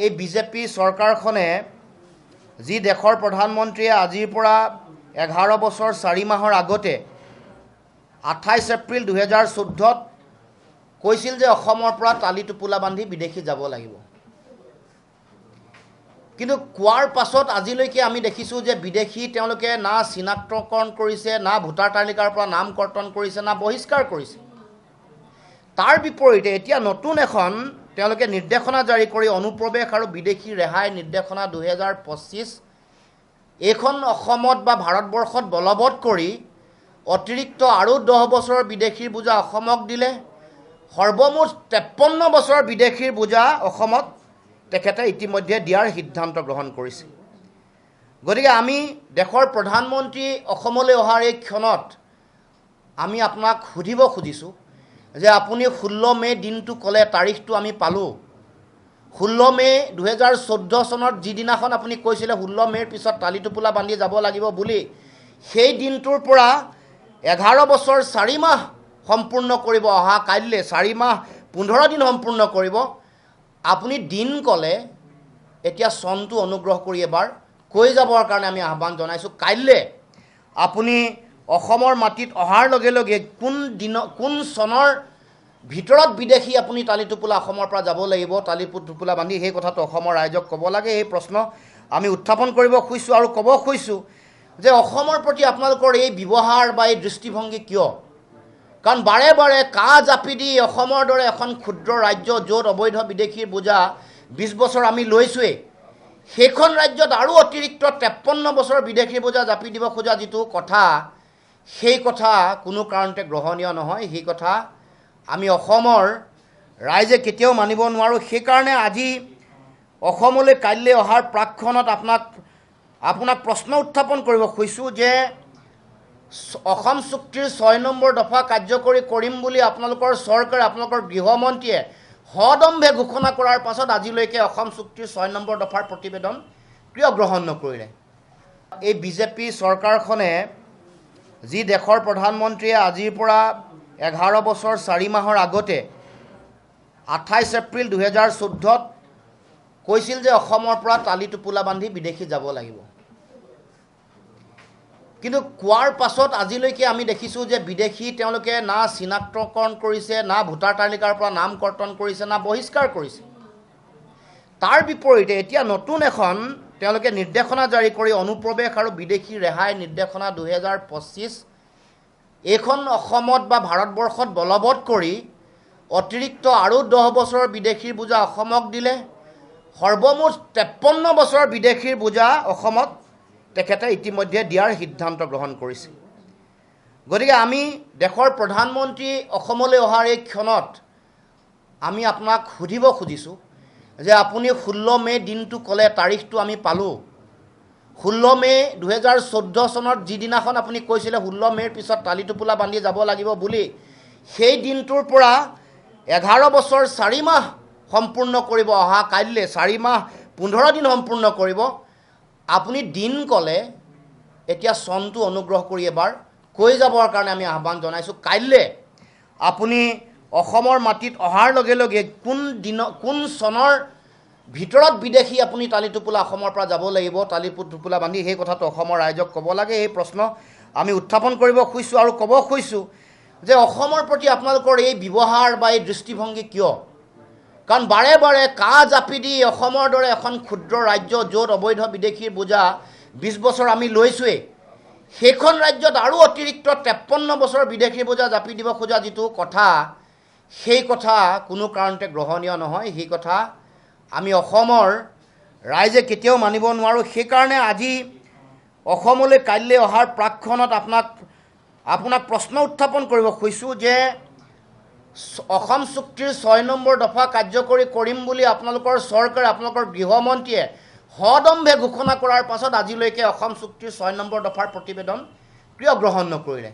এই বিজেপি চৰকাৰখনে যি দেশৰ প্ৰধানমন্ত্ৰীয়ে আজিৰ পৰা 11 বছৰ 4 মাহৰ আগতে 28 এপ্ৰিল 2014 কৈছিল যে অসমৰ পৰা তালি টোপোলা বান্ধি বিদেশী যাব লাগিব। কিন্তু কোৱাৰ পাছত আজিলৈকে আমি দেখিছোঁ যে বিদেশী তেওঁলোকে না চিনাক্তকৰণ কৰিছে, না ভোটাৰ তালিকাৰ পৰা নাম কৰ্তন কৰিছে, না বহিষ্কাৰ কৰিছে। তাৰ বিপৰীতে এতিয়া নতুন এখন তেওঁলোকে নিৰ্দেশনা জাৰি কৰি অনুপ্ৰৱেশ আৰু বিদেশী ৰেহাই নিৰ্দেশনা 2025 এইখন অসমত বা ভাৰতবৰ্ষত বলবৎ কৰি অতিৰিক্ত আৰু 10 বছৰৰ বিদেশীৰ বোজা অসমক দিলে। সৰ্বমুঠ 53 বছৰৰ বিদেশীৰ বোজা অসমত তেখেতে ইতিমধ্যে দিয়াৰ সিদ্ধান্ত গ্ৰহণ কৰিছে। গতিকে আমি দেশৰ প্ৰধানমন্ত্ৰী অসমলৈ অহাৰ এই ক্ষণত আমি আপোনাক সুধিব খুজিছোঁ যে আপুনি 16 মে দিনটো ক'লে, তাৰিখটো আমি পালোঁ। 16 মে 2014 চনত যিদিনাখন আপুনি কৈছিলে 16 মেৰ পিছত তালি টোপোলা বান্ধি যাব লাগিব বুলি, সেই দিনটোৰ পৰা 11 বছৰ 4 মাহ সম্পূৰ্ণ কৰিব। অহা কাইলৈ 4 মাহ 15 দিন সম্পূৰ্ণ কৰিব। আপুনি দিন ক'লে, এতিয়া চনটো অনুগ্ৰহ কৰি এবাৰ কৈ যাবৰ কাৰণে আমি আহ্বান জনাইছোঁ। কাইলৈ আপুনি অসমৰ মাটিত অহাৰ লগে লগে কোন চনৰ ভিতৰত বিদেশী আপুনি তালি টোপোলা অসমৰ পৰা যাব লাগিব, তালি টোপোলা বান্ধি, সেই কথাটো অসমৰ ৰাইজক ক'ব লাগে। এই প্ৰশ্ন আমি উত্থাপন কৰিব খুজিছোঁ আৰু ক'ব খুজিছোঁ যে অসমৰ প্ৰতি আপোনালোকৰ এই ব্যৱহাৰ বা এই দৃষ্টিভংগী কিয়? কাৰণ বাৰে বাৰে কাহ জাপি দি অসমৰ দৰে এখন ক্ষুদ্ৰ ৰাজ্য, য'ত অবৈধ বিদেশীৰ বোজা 20 বছৰ আমি লৈছোঁৱেই, সেইখন ৰাজ্যত আৰু অতিৰিক্ত 53 বছৰ বিদেশীৰ বোজা জাপি দিব খোজা যিটো কথা, সেই কথা কোনো কাৰণতে গ্ৰহণীয় নহয়। সেই কথা আমি অসমৰ ৰাইজে কেতিয়াও মানিব নোৱাৰোঁ। সেইকাৰণে আজি অসমলৈ কাইলৈ অহাৰ প্ৰাকক্ষণত আপোনাক প্ৰশ্ন উত্থাপন কৰিব খুজিছোঁ যে অসম চুক্তিৰ 6 নম্বৰ দফা কাৰ্যকৰী কৰিম বুলি আপোনালোকৰ চৰকাৰে, আপোনালোকৰ গৃহমন্ত্ৰীয়ে সদম্ভে ঘোষণা কৰাৰ পাছত আজিলৈকে অসম চুক্তিৰ 6 নম্বৰ দফাৰ প্ৰতিবেদন কিয় গ্ৰহণ নকৰিলে? এই বিজেপি চৰকাৰখনে যি দেশৰ প্ৰধানমন্ত্ৰীয়ে আজিৰ পৰা 11 বছৰ 4 মাহৰ আগতে 28 এপ্ৰিল 2014 কৈছিল যে অসমৰ পৰা তালি টোপোলা বান্ধি বিদেশী যাব লাগিব। কিন্তু কোৱাৰ পাছত আজিলৈকে আমি দেখিছোঁ যে বিদেশী তেওঁলোকে না চিনাক্তকৰণ কৰিছে, না ভোটাৰ তালিকাৰ পৰা নাম কৰ্তন কৰিছে, না বহিষ্কাৰ কৰিছে। তাৰ বিপৰীতে এতিয়া নতুন এখন তেওঁলোকে নিৰ্দেশনা জাৰি কৰি অনুপ্ৰৱেশ আৰু বিদেশী ৰেহাই নিৰ্দেশনা 2025 এইখন অসমত বা ভাৰতবৰ্ষত বলবৎ কৰি অতিৰিক্ত আৰু 10 বছৰৰ বিদেশীৰ বোজা অসমক দিলে। সৰ্বমুঠ 53 বছৰৰ বিদেশীৰ বোজা অসমত তেখেতে ইতিমধ্যে দিয়াৰ সিদ্ধান্ত গ্ৰহণ কৰিছে। গতিকে আমি দেশৰ প্ৰধানমন্ত্ৰী অসমলৈ অহাৰ এই ক্ষণত আমি আপোনাক সুধিব খুজিছোঁ যে আপুনি 16 মে দিনটো ক'লে, তাৰিখটো আমি পালোঁ। 16 মে 2014 চনত যিদিনাখন আপুনি কৈছিলে 16 মেৰ পিছত তালি টোপোলা বান্ধি যাব লাগিব বুলি, সেই দিনটোৰ পৰা 11 বছৰ 4 মাহ সম্পূৰ্ণ কৰিব। অহা কাইলৈ 4 মাহ 15 দিন সম্পূৰ্ণ কৰিব। আপুনি দিন ক'লে, এতিয়া চনটো অনুগ্ৰহ কৰি এবাৰ কৈ যাবৰ কাৰণে আমি আহ্বান জনাইছোঁ। কাইলৈ আপুনি অসমৰ মাটিত অহাৰ লগে লগে কোন চনৰ ভিতৰত বিদেশী আপুনি তালি টোপোলা অসমৰ পৰা যাব লাগিব, তালি টোপোলা বান্ধি, সেই কথাটো অসমৰ ৰাইজক ক'ব লাগে। এই প্ৰশ্ন আমি উত্থাপন কৰিব খুজিছোঁ আৰু ক'ব খুজিছোঁ যে অসমৰ প্ৰতি আপোনালোকৰ এই ব্যৱহাৰ বা এই দৃষ্টিভংগী কিয়? কাৰণ বাৰে বাৰে কাহ জাপি দি অসমৰ দৰে এখন ক্ষুদ্ৰ ৰাজ্য, য'ত অবৈধ বিদেশীৰ বোজা 20 বছৰ আমি লৈছোঁৱেই, সেইখন ৰাজ্যত আৰু অতিৰিক্ত 53 বছৰৰ বিদেশীৰ বোজা জাপি দিব খোজা যিটো কথা, সেই কথা কোনো কাৰণতে গ্ৰহণীয় নহয়। সেই কথা আমি অসমৰ ৰাইজে কেতিয়াও মানিব নোৱাৰোঁ। সেইকাৰণে আজি অসমলৈ কাইলৈ অহাৰ প্ৰাকক্ষণত আপোনাক প্ৰশ্ন উত্থাপন কৰিব খুজিছোঁ যে অসম চুক্তিৰ 6 নম্বৰ দফা কাৰ্যকৰী কৰিম বুলি আপোনালোকৰ চৰকাৰে, আপোনালোকৰ গৃহমন্ত্ৰীয়ে সদম্ভে ঘোষণা কৰাৰ পাছত আজিলৈকে অসম চুক্তিৰ 6 নম্বৰ দফাৰ প্ৰতিবেদন কিয় গ্ৰহণ নকৰিলে?